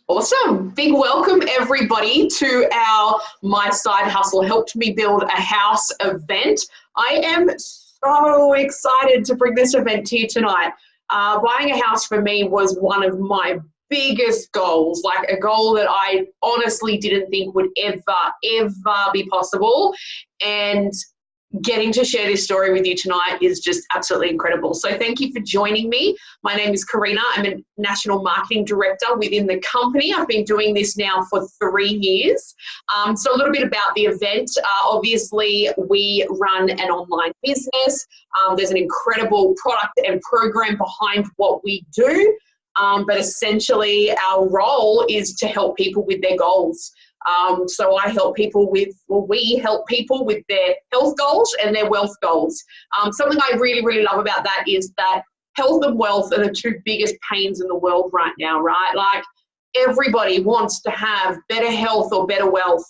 Awesome. Big welcome, everybody, to our My Side Hustle Helped Me Build a House event. I am so excited to bring this event to you tonight. Buying a house for me was one of my biggest goals, like a goal that I honestly didn't think would ever be possible. And getting to share this story with you tonight is just absolutely incredible. So thank you for joining me. My name is Karina. I'm a National Marketing Director within the company. I've been doing this now for 3 years. So a little bit about the event. Obviously, we run an online business. There's an incredible product and program behind what we do. But essentially, our role is to help people with their goals. So we help people with their health goals and their wealth goals. Something I really love about that is that health and wealth are the two biggest pains in the world right now, right? Like everybody wants to have better health or better wealth.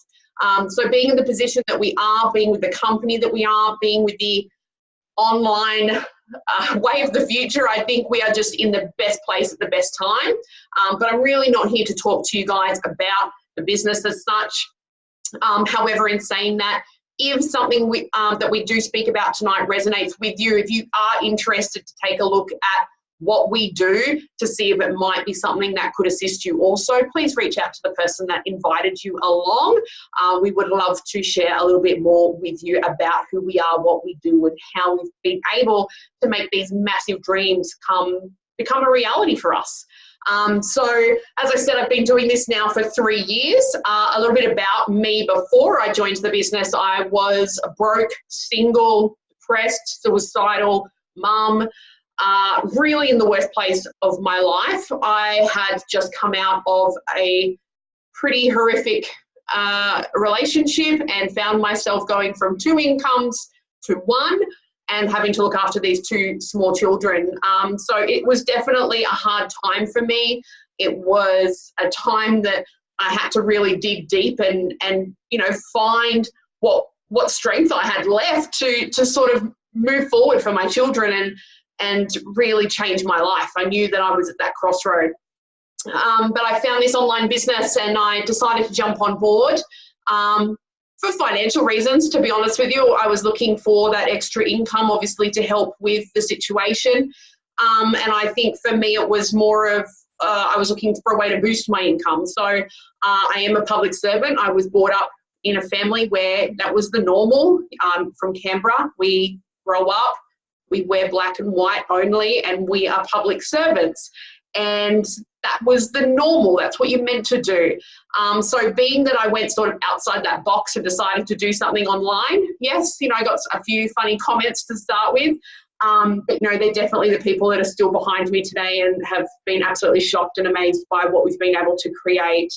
So being in the position that we are, being with the company that we are, being with the online way of the future, I think we are just in the best place at the best time. But I'm really not here to talk to you guys about the business as such. However, in saying that, if something that we do speak about tonight resonates with you, if you are interested to take a look at what we do to see if it might be something that could assist you also, please reach out to the person that invited you along. We would love to share a little bit more with you about who we are, what we do, and how we've been able to make these massive dreams become a reality for us. So as I said, I've been doing this now for 3 years. A little bit about me before I joined the business. I was a broke, single, depressed, suicidal mum, really in the worst place of my life. I had just come out of a pretty horrific relationship and found myself going from 2 incomes to 1. And having to look after these 2 small children. So it was definitely a hard time for me. It was a time that I had to really dig deep and find what strength I had left to sort of move forward for my children and really change my life. I knew that I was at that crossroad. But I found this online business and I decided to jump on board. For financial reasons, to be honest with you, I was looking for that extra income, obviously, to help with the situation. And I think for me, it was more of I was looking for a way to boost my income. So I am a public servant. I was brought up in a family where that was the normal. From Canberra, we grow up, we wear black and white only, and we are public servants. And that was the normal. That's what you're meant to do. So being that I went sort of outside that box and decided to do something online, yes, I got a few funny comments to start with. But they're definitely the people that are still behind me today and have been absolutely shocked and amazed by what we've been able to create.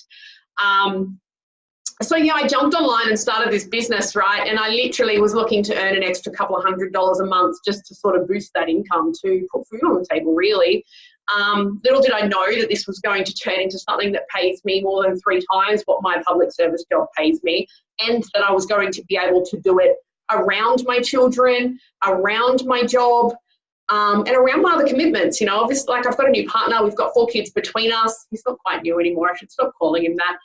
So I jumped online and started this business, right? And I literally was looking to earn an extra couple of $100 a month just to sort of boost that income to put food on the table, really. Little did I know that this was going to turn into something that pays me more than 3 times what my public service job pays me, and that I was going to be able to do it around my children, around my job, and around my other commitments. Obviously, like I've got a new partner. We've got 4 kids between us. He's not quite new anymore. I should stop calling him that.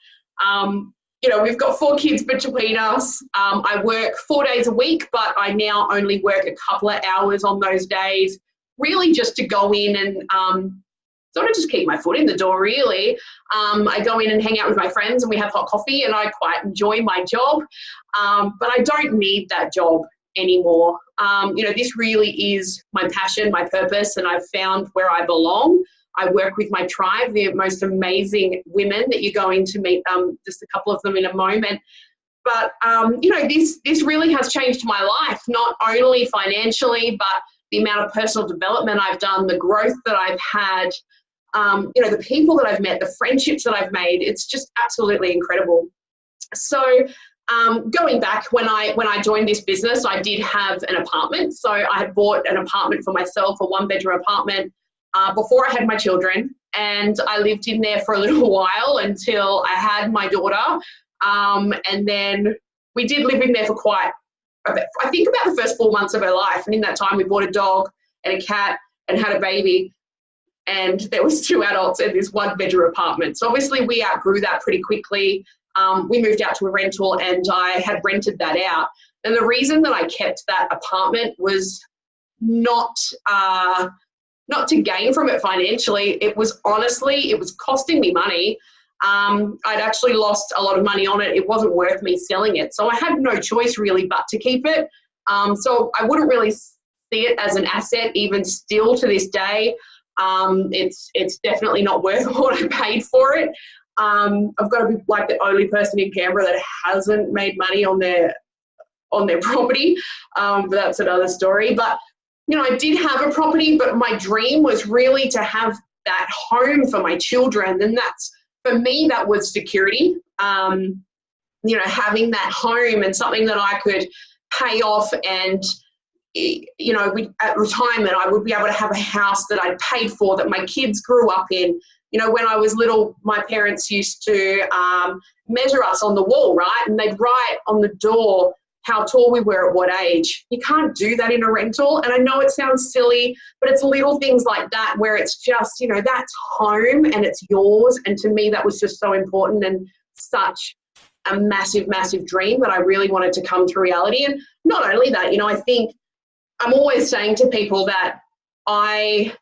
We've got 4 kids between us. I work 4 days a week, but I now only work a couple of hours on those days, really just to go in and sort of just keep my foot in the door, really. I go in and hang out with my friends and we have hot coffee and I quite enjoy my job, but I don't need that job anymore. This really is my passion, my purpose, and I've found where I belong. I work with my tribe, the most amazing women that you're going to meet, just a couple of them in a moment. But, this really has changed my life, not only financially, but the amount of personal development I've done, the growth that I've had, the people that I've met, the friendships that I've made. It's just absolutely incredible. So going back, when I joined this business, I did have an apartment. So I had bought an apartment for myself, a 1-bedroom apartment, before I had my children. And I lived in there for a little while until I had my daughter. And then we did live in there for I think about the first 4 months of her life. And in that time, we bought a dog and a cat and had a baby. and there was 2 adults in this 1-bedroom apartment. So obviously we outgrew that pretty quickly. We moved out to a rental, and I had rented that out. And the reason that I kept that apartment was not to gain from it financially. It was honestly, it was costing me money. I'd actually lost a lot of money on it. It wasn't worth me selling it. So I had no choice really but to keep it. So I wouldn't really see it as an asset even still to this day. It's definitely not worth what I paid for it. I've got to be like the only person in Canberra that hasn't made money on their property. But that's another story. But, you know, I did have a property, but my dream was really to have that home for my children. And that's, for me, that was security. You know, having that home and something that I could pay off, and, you know, at retirement, I would be able to have a house that I'd paid for, that my kids grew up in. You know, when I was little, my parents used to measure us on the wall, right? And they'd write on the door how tall we were at what age. You can't do that in a rental. And I know it sounds silly, but it's little things like that where it's just, you know, that's home and it's yours. And to me, that was just so important and such a massive, massive dream that I really wanted to come to reality. And not only that, you know, I think I'm always saying to people that I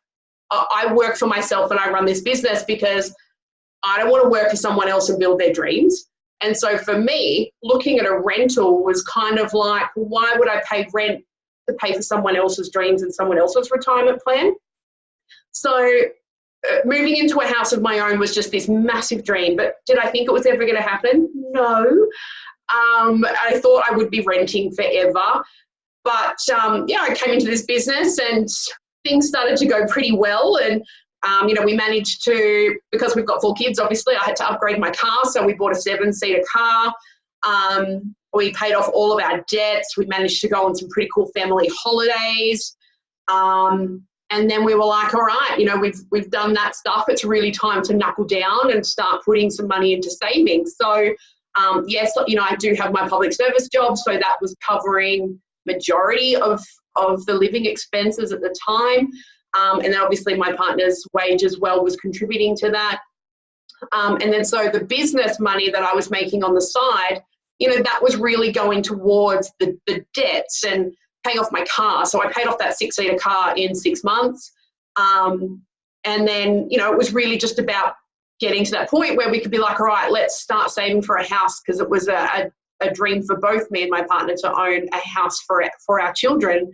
work for myself and I run this business because I don't want to work for someone else and build their dreams. And so for me, looking at a rental was kind of like, why would I pay rent to pay for someone else's dreams and someone else's retirement plan? So moving into a house of my own was just this massive dream. But did I think it was ever going to happen? No. I thought I would be renting forever. But, yeah, I came into this business and things started to go pretty well. And you know, we managed to, because we've got 4 kids, obviously, I had to upgrade my car. So we bought a 7-seater car. We paid off all of our debts. We managed to go on some pretty cool family holidays. And then we were like, all right, you know, we've done that stuff. It's really time to knuckle down and start putting some money into savings. So, yes, you know, I do have my public service job. So that was covering majority of the living expenses at the time. And then obviously my partner's wage as well was contributing to that. And then so the business money that I was making on the side, you know, that was really going towards the debts and paying off my car. So I paid off that 6-seater car in 6 months. And then, you know, it was really just about getting to that point where we could be like, all right, let's start saving for a house, because it was a dream for both me and my partner to own a house for our children.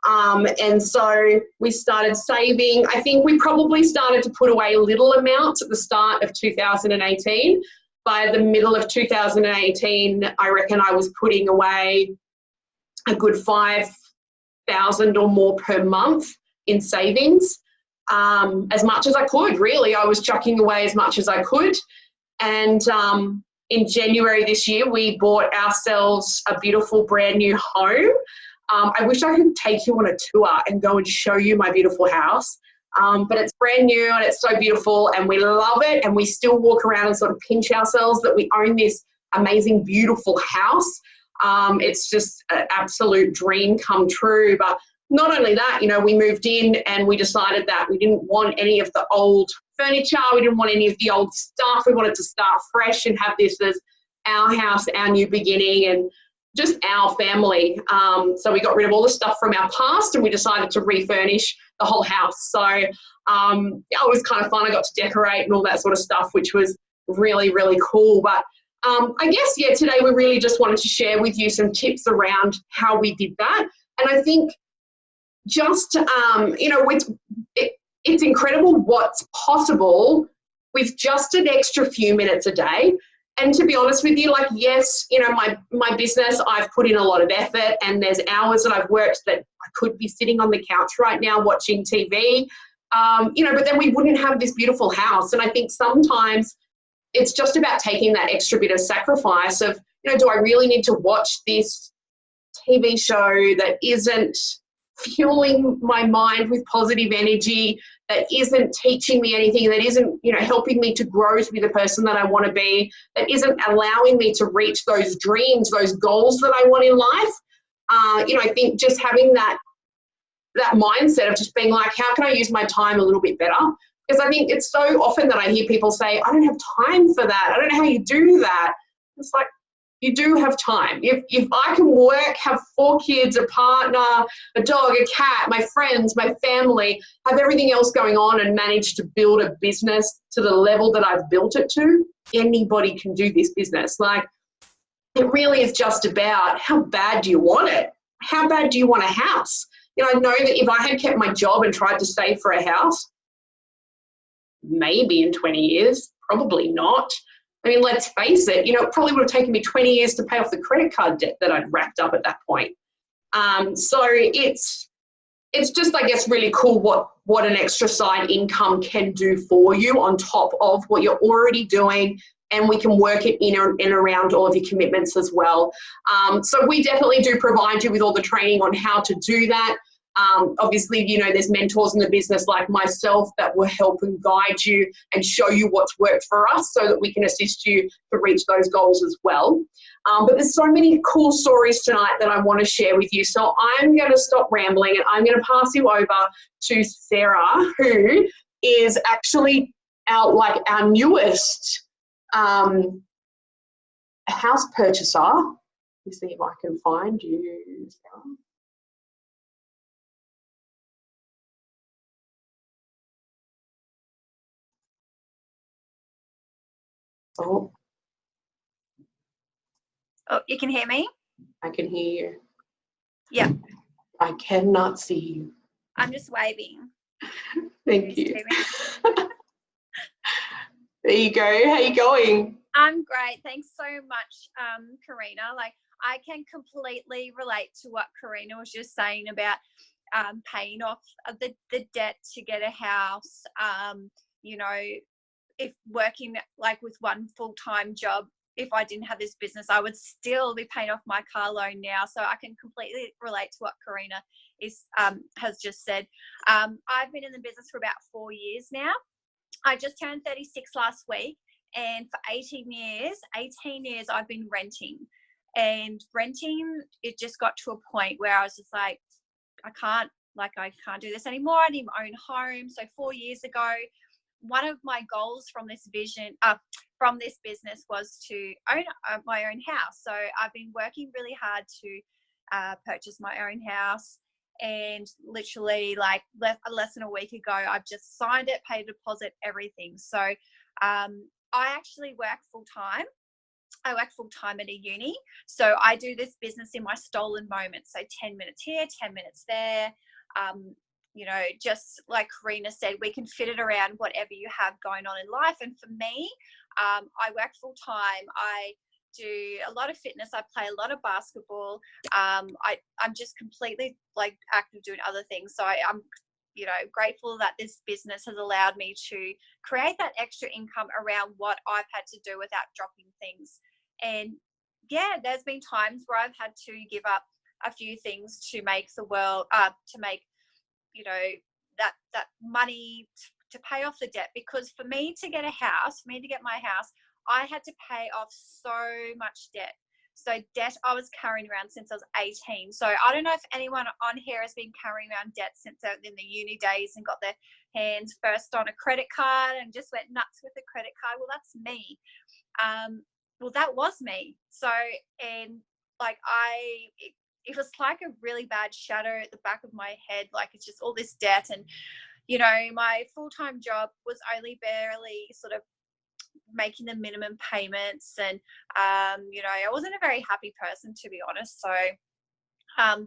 And so we started saving. I think we probably started to put away little amounts at the start of 2018. By the middle of 2018, I reckon I was putting away a good $5,000 or more per month in savings, as much as I could, really. I was chucking away as much as I could. And in January this year, we bought ourselves a beautiful brand new home. I wish I could take you on a tour and go and show you my beautiful house. But it's brand new and it's so beautiful and we love it. And we still walk around and sort of pinch ourselves that we own this amazing, beautiful house. It's just an absolute dream come true. But not only that, you know, we moved in and we decided that we didn't want any of the old furniture. We didn't want any of the old stuff. We wanted to start fresh and have this as our house, our new beginning, and just our family. So we got rid of all the stuff from our past and we decided to refurnish the whole house. So yeah, it was kind of fun. I got to decorate and all that sort of stuff, which was really, really cool. But I guess, yeah, today we really just wanted to share with you some tips around how we did that. And I think just, you know, it's incredible what's possible with just an extra few minutes a day. And to be honest with you, like, yes, you know, my business, I've put in a lot of effort and there's hours that I've worked that I could be sitting on the couch right now watching TV, you know, but then we wouldn't have this beautiful house. And I think sometimes it's just about taking that extra bit of sacrifice of, you know, do I really need to watch this TV show that isn't fueling my mind with positive energy, that isn't teaching me anything, that isn't, you know, helping me to grow to be the person that I want to be, that isn't allowing me to reach those dreams, those goals that I want in life. You know, I think just having that mindset of just being like, how can I use my time a little bit better? Because I think it's so often that I hear people say, I don't have time for that. I don't know how you do that. It's like, you do have time. If I can work, have 4 kids, a partner, a dog, a cat, my friends, my family, have everything else going on and manage to build a business to the level that I've built it to, anybody can do this business. Like, it really is just about how bad do you want it? How bad do you want a house? You know, I know that if I had kept my job and tried to save for a house, maybe in 20 years, probably not. I mean, let's face it, you know, it probably would have taken me 20 years to pay off the credit card debt that I'd racked up at that point. So it's just, I guess, really cool what an extra side income can do for you on top of what you're already doing, and we can work it in and around all of your commitments as well. So we definitely do provide you with all the training on how to do that. Obviously, you know, there's mentors in the business like myself that will help and guide you and show you what's worked for us so that we can assist you to reach those goals as well. But there's so many cool stories tonight that I want to share with you. So I'm going to stop rambling and I'm going to pass you over to Sarah, who is actually our newest house purchaser. Let me see if I can find you, Sarah. Oh, you can hear me? I can hear you. Yeah. I cannot see you. I'm just waving. Thank you. There you go. How you going? I'm great. Thanks so much, Karina. Like, I can completely relate to what Karina was just saying about paying off the debt to get a house. You know, if working like with one full-time job, if I didn't have this business, I would still be paying off my car loan now. So I can completely relate to what Karina has just said. I've been in the business for about 4 years now. I just turned 36 last week, and for 18 years I've been renting. And renting, it just got to a point where I was just like, I can't do this anymore. I need my own home. So 4 years ago, one of my goals from this business was to own my own house. So I've been working really hard to purchase my own house, and literally like less than a week ago, I've just signed it, paid a deposit, everything. So I actually work full time. I work full time at a uni. So I do this business in my stolen moments. So 10 minutes here, 10 minutes there. You know, just like Karina said, we can fit it around whatever you have going on in life. And for me, I work full time. I do a lot of fitness. I play a lot of basketball. I'm just completely like active doing other things. So I'm, you know, grateful that this business has allowed me to create that extra income around what I've had to do without dropping things. And yeah, there's been times where I've had to give up a few things to make the world, to make, you know, that money to pay off the debt. Because for me to get my house, I had to pay off so much debt. So debt I was carrying around since I was 18. So I don't know if anyone on here has been carrying around debt since in the uni days and got their hands first on a credit card and just went nuts with the credit card. Well, that's me. Well, that was me. So, and like it was like a really bad shadow at the back of my head. Like, it's just all this debt. And, you know, my full-time job was only barely sort of making the minimum payments. And, you know, I wasn't a very happy person, to be honest. So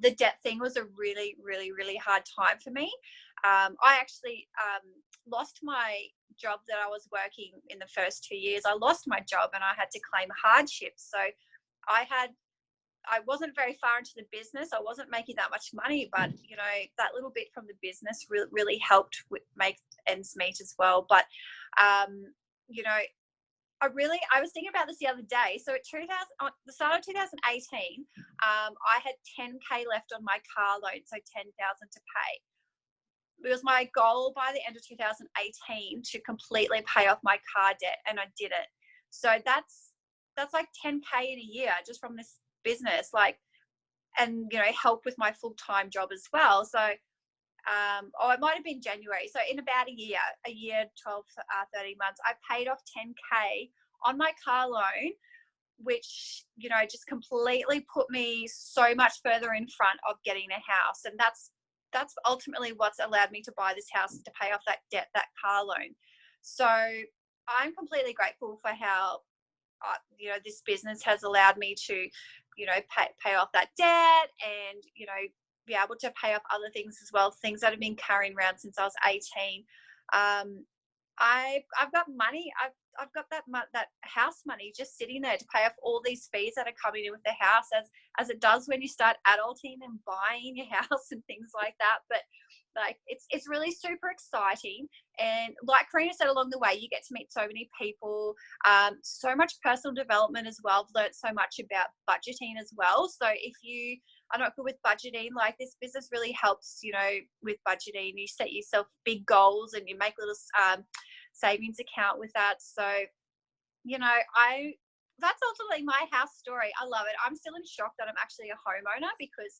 the debt thing was a really, really, really hard time for me. I actually lost my job that I was working in the first 2 years. I lost my job and I had to claim hardship. So I wasn't very far into the business. I wasn't making that much money, but, you know, that little bit from the business really helped make ends meet as well. But, you know, I was thinking about this the other day. So at the start of 2018, I had 10K left on my car loan, so 10,000 to pay. It was my goal by the end of 2018 to completely pay off my car debt, and I did it. So that's like 10K in a year just from this business, like, and, you know, help with my full-time job as well. So or it might have been January. So in about a year, 12, 13 months, I paid off 10K on my car loan, which, you know, just completely put me so much further in front of getting a house. And that's ultimately what's allowed me to buy this house, to pay off that debt, that car loan. So I'm completely grateful for how, you know, this business has allowed me to, you know, pay off that debt and, you know, be able to pay off other things as well, things that have been carrying around since I was 18. I've got money. I've got that house money just sitting there to pay off all these fees that are coming in with the house, as it does when you start adulting and buying your house and things like that. But like, it's really super exciting. And like Karina said, along the way, you get to meet so many people, so much personal development as well. I've learned so much about budgeting as well. So if you are not good with budgeting, like, this business really helps, you know, with budgeting. You set yourself big goals and you make little savings account with that. So, you know, that's ultimately my house story. I love it. I'm still in shock that I'm actually a homeowner, because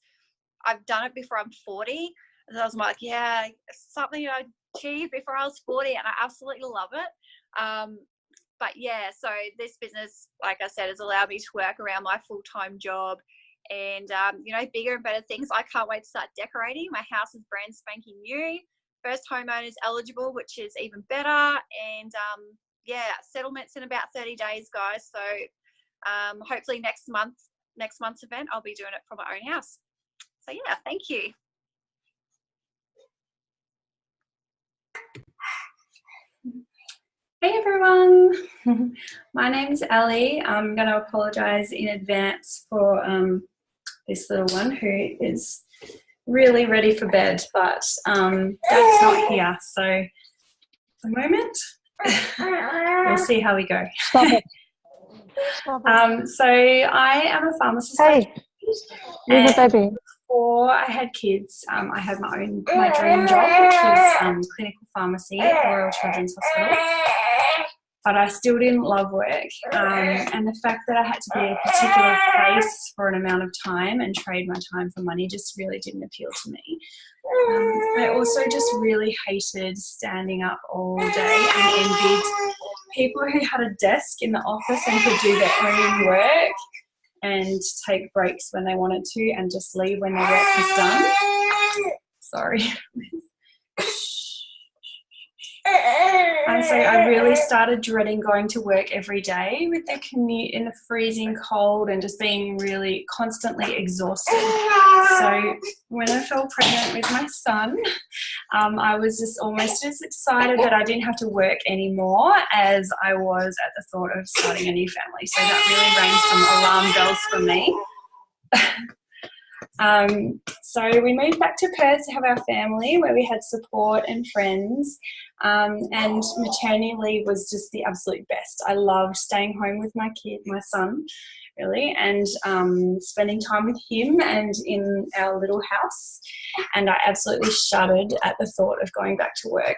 I've done it before I'm 40. And I was like, yeah, something I achieved before I was 40, and I absolutely love it. But yeah, so this business, like I said, has allowed me to work around my full-time job and, you know, bigger and better things. I can't wait to start decorating. My house is brand spanking new. First homeowners eligible, which is even better. And yeah, settlements in about 30 days, guys. So hopefully next month's event, I'll be doing it from my own house. So yeah, thank you. Hey everyone, my name's Ali. I'm going to apologise in advance for this little one who is really ready for bed, but Dad's not here, so at the moment we'll see how we go. Stop it. Stop it. So I am a pharmacist. Hey, leave the baby. Before I had kids, I had my dream job, which was clinical pharmacy at Royal Children's Hospital. But I still didn't love work, and the fact that I had to be at a particular place for an amount of time and trade my time for money just really didn't appeal to me. I also just really hated standing up all day and envied people who had a desk in the office and could do their own work and take breaks when they wanted to and just leave when their work was done. Sorry. And so I really started dreading going to work every day with the commute in the freezing cold and just being really constantly exhausted. So when I fell pregnant with my son, I was just almost as excited that I didn't have to work anymore as I was at the thought of starting a new family. So that really rang some alarm bells for me. So we moved back to Perth to have our family, where we had support and friends, and maternity leave was just the absolute best. I loved staying home with my son, really, and spending time with him and in our little house, and I absolutely shuddered at the thought of going back to work.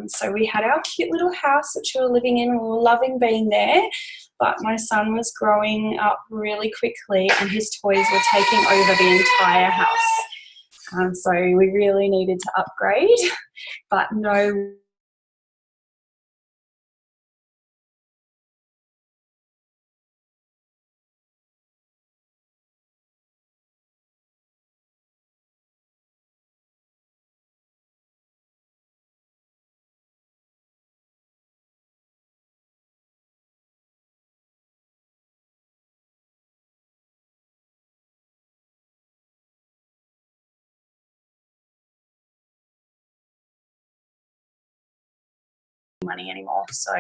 So we had our cute little house which we were living in, and we were loving being there. But my son was growing up really quickly and his toys were taking over the entire house. So we really needed to upgrade, but no money anymore, so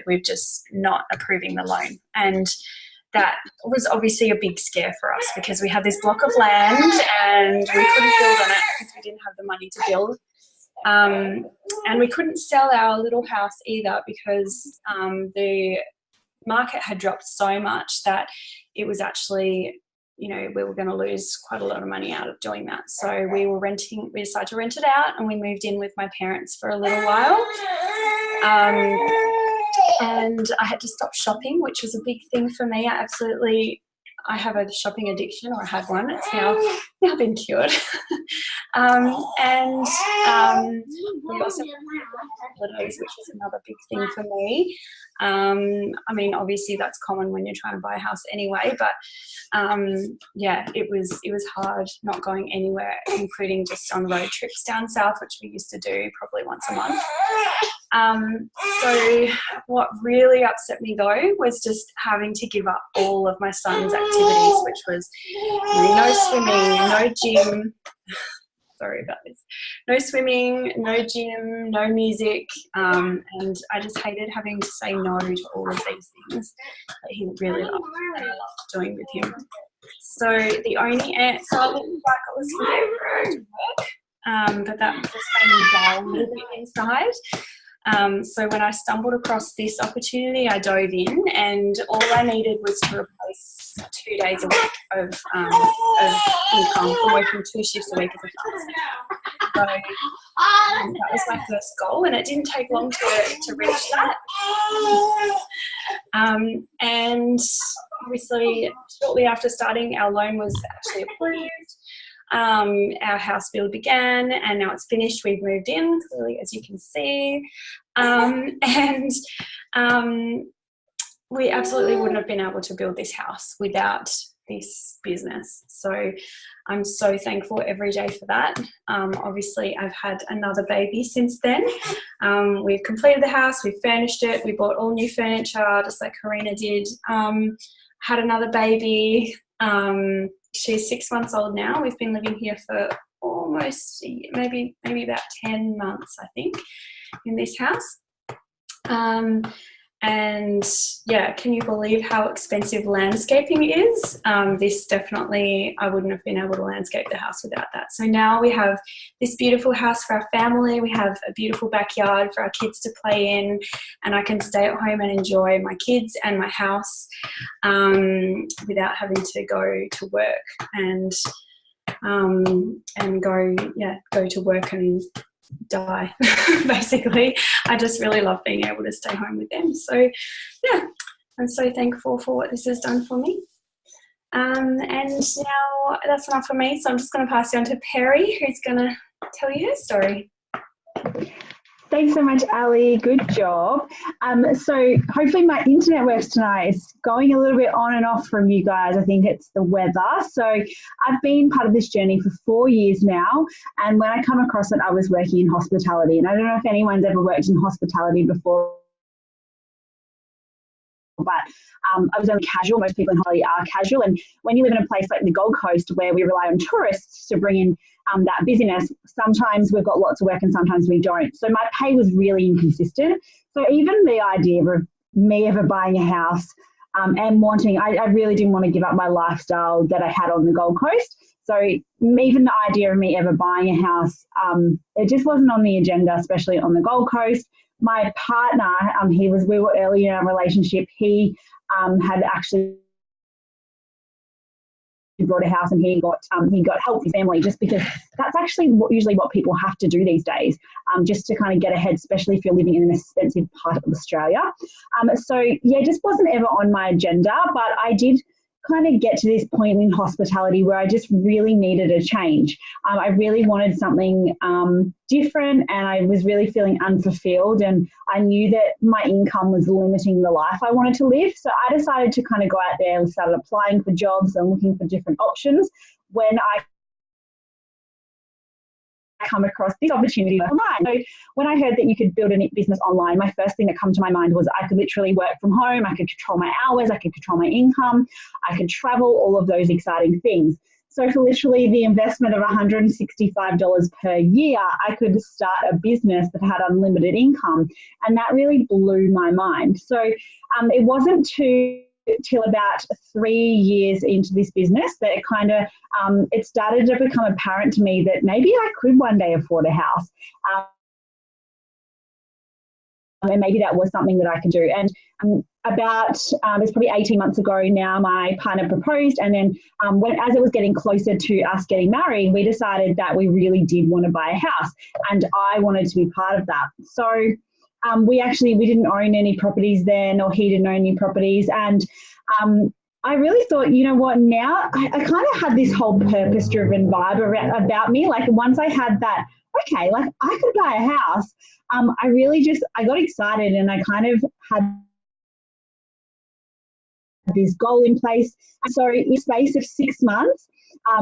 we're just not approving the loan. And that was obviously a big scare for us because we had this block of land and we couldn't build on it because we didn't have the money to build. And we couldn't sell our little house either because the market had dropped so much that it was actually, you know, we were going to lose quite a lot of money out of doing that. So we decided to rent it out, and we moved in with my parents for a little while. And I had to stop shopping, which was a big thing for me. I absolutely I have a shopping addiction, or I had one. It's now been cured. And we also have holidays, which is another big thing for me. I mean, obviously that's common when you're trying to buy a house anyway, but yeah, it was hard not going anywhere, including just on road trips down south, which we used to do probably once a month. So what really upset me though was just having to give up all of my son's activities, which was no swimming, no gym. Sorry about this. No swimming, no gym, no music, and I just hated having to say no to all of these things that he really loved and I loved doing with him. So the only answer looked like it was for to work, but that just made me dull a little bit inside. So when I stumbled across this opportunity, I dove in, and all I needed was to replace 2 days a week of income from working 2 shifts a week as a pharmacist. So that was my first goal, and it didn't take long to reach that. And obviously, shortly after starting, our loan was actually approved. Our house build began, and now it's finished. We've moved in, clearly, as you can see. We absolutely wouldn't have been able to build this house without this business. So I'm so thankful every day for that. Obviously, I've had another baby since then. We've completed the house, we've furnished it, we bought all new furniture, just like Karina did. Had another baby. She's 6 months old now. We've been living here for almost maybe about 10 months, I think, in this house. And yeah, can you believe how expensive landscaping is? This definitely, I wouldn't have been able to landscape the house without that. So now we have this beautiful house for our family. We have a beautiful backyard for our kids to play in, and I can stay at home and enjoy my kids and my house without having to go to work and go to work and die. Basically, I just really love being able to stay home with them. So yeah, I'm so thankful for what this has done for me. And now that's enough for me, so I'm just going to pass you on to Perry, who's going to tell you her story. Thanks so much, Ali. Good job. So hopefully my internet works tonight. It's going a little bit on and off from you guys. I think it's the weather. So I've been part of this journey for 4 years now. And when I come across it, I was working in hospitality. And I don't know if anyone's ever worked in hospitality before, but I was only casual. Most people in Holly are casual. And when you live in a place like the Gold Coast where we rely on tourists to bring in that busyness, sometimes we've got lots of work and sometimes we don't. So my pay was really inconsistent. So even the idea of me ever buying a house and wanting, I really didn't want to give up my lifestyle that I had on the Gold Coast. So even the idea of me ever buying a house, it just wasn't on the agenda, especially on the Gold Coast. My partner, we were early in our relationship. He had actually bought a house, and he got help with his family, just because that's actually usually what people have to do these days, just to kind of get ahead, especially if you're living in an expensive part of Australia. So yeah, it just wasn't ever on my agenda, but I did kind of get to this point in hospitality where I just really needed a change. I really wanted something different, and I was really feeling unfulfilled, and I knew that my income was limiting the life I wanted to live. So I decided to kind of go out there and started applying for jobs and looking for different options. When I come across this opportunity online. So when I heard that you could build a business online, my first thing that came to my mind was I could literally work from home, I could control my hours, I could control my income, I could travel, all of those exciting things. So for literally the investment of $165 per year, I could start a business that had unlimited income. And that really blew my mind. So it wasn't till about 3 years into this business that it kind of it started to become apparent to me that maybe I could one day afford a house, and maybe that was something that I could do. And it's probably 18 months ago now, my partner proposed, and then as it was getting closer to us getting married, we decided that we really did want to buy a house, and I wanted to be part of that. So we didn't own any properties then, or he didn't own any properties. And I really thought, you know what, now I kind of had this whole purpose-driven vibe about me. Like once I had that, okay, like I could buy a house, I got excited, and I kind of had this goal in place. So in the space of 6 months,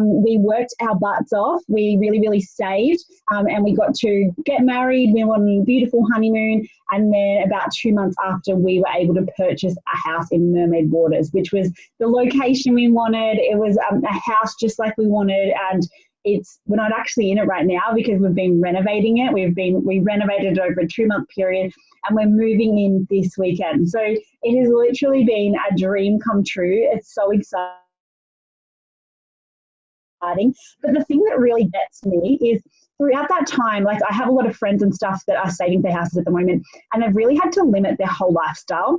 we worked our butts off. We really, really saved, and we got to get married. We went on a beautiful honeymoon, and then about 2 months after, we were able to purchase a house in Mermaid Waters, which was the location we wanted. It was a house just like we wanted, and we're not actually in it right now because we've been renovating it. We renovated it over a 2-month period, and we're moving in this weekend. So it has literally been a dream come true. It's so exciting. But the thing that really gets me is throughout that time, like I have a lot of friends and stuff that are saving their houses at the moment, and they've really had to limit their whole lifestyle.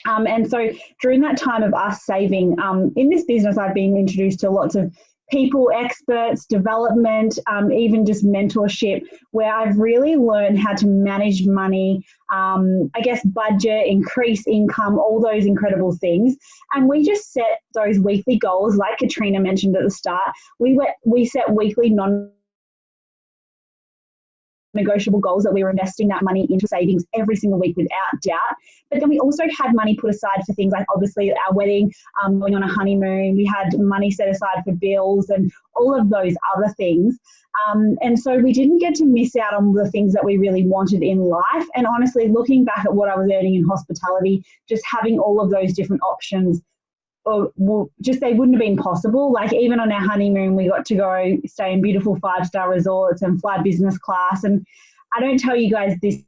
And so during that time of us saving, in this business, I've been introduced to lots of people, experts, development, even just mentorship, where I've really learned how to manage money, I guess budget, increase income, all those incredible things. And we just set those weekly goals, like Katrina mentioned at the start. We set weekly non-negotiable goals that we were investing that money into savings every single week without doubt. But then we also had money put aside for things like obviously our wedding, going on a honeymoon. We had money set aside for bills and all of those other things. And so we didn't get to miss out on the things that we really wanted in life. And honestly, looking back at what I was earning in hospitality, just having all of those different options, they wouldn't have been possible. Like even on our honeymoon, we got to go stay in beautiful 5-star resorts and fly business class. And I don't tell you guys this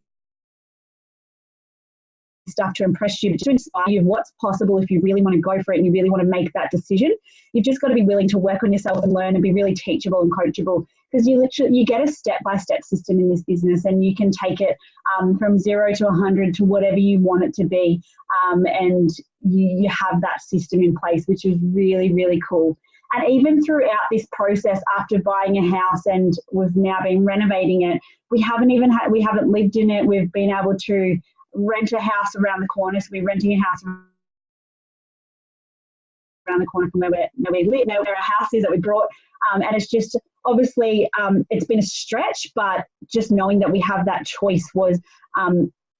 stuff to impress you, but to inspire you of what's possible if you really want to go for it and you really want to make that decision. You've just got to be willing to work on yourself and learn and be really teachable and coachable, because you get a step-by-step system in this business, and you can take it from 0 to 100 to whatever you want it to be, and you have that system in place, which is really, really cool. And even throughout this process, after buying a house and we've now been renovating it, we haven't lived in it. We've been able to rent a house around the corner. So we're renting a house around the corner from where we live, where our house is that we brought. And it's just, obviously, it's been a stretch, but just knowing that we have that choice was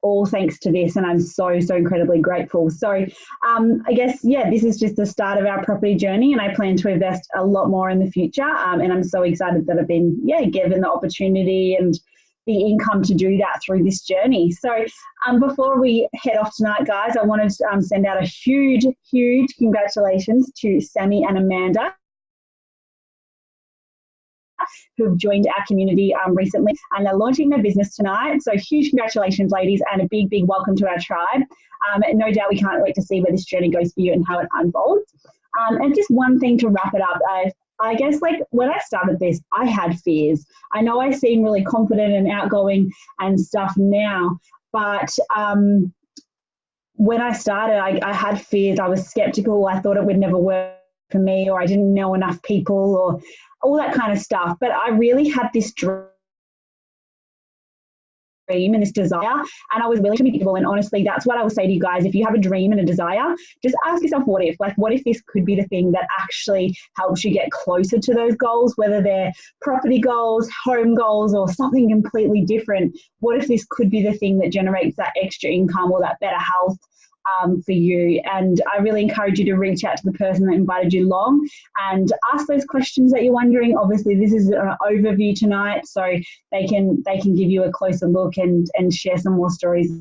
all thanks to this. And I'm so, so incredibly grateful. So I guess, yeah, this is just the start of our property journey, and I plan to invest a lot more in the future. And I'm so excited that I've been, given the opportunity and the income to do that through this journey. So before we head off tonight, guys, I wanted to send out a huge, huge congratulations to Sammy and Amanda, who've joined our community recently, and they're launching their business tonight. So huge congratulations, ladies, and a big, big welcome to our tribe. No doubt we can't wait to see where this journey goes for you and how it unfolds. And just one thing to wrap it up, I guess, like when I started this, I had fears. I know I seem really confident and outgoing and stuff now, but when I started, I had fears. I was skeptical. I thought it would never work for me, or I didn't know enough people, or all that kind of stuff. But I really had this dream and this desire, and I was willing to be able. And honestly, that's what I would say to you guys. If you have a dream and a desire, just ask yourself, what if this could be the thing that actually helps you get closer to those goals, whether they're property goals, home goals, or something completely different. What if this could be the thing that generates that extra income or that better health for you? And I really encourage you to reach out to the person that invited you along and ask those questions that you're wondering. Obviously, this is an overview tonight, so they can give you a closer look and share some more stories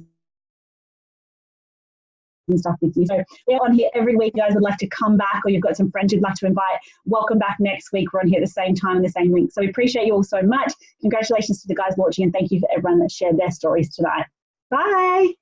and stuff with you. So we're on here every week. You guys would like to come back, or you've got some friends you'd like to invite, welcome back next week. We're on here at the same time and the same link. So we appreciate you all so much. Congratulations to the guys watching, and thank you for everyone that shared their stories tonight. Bye.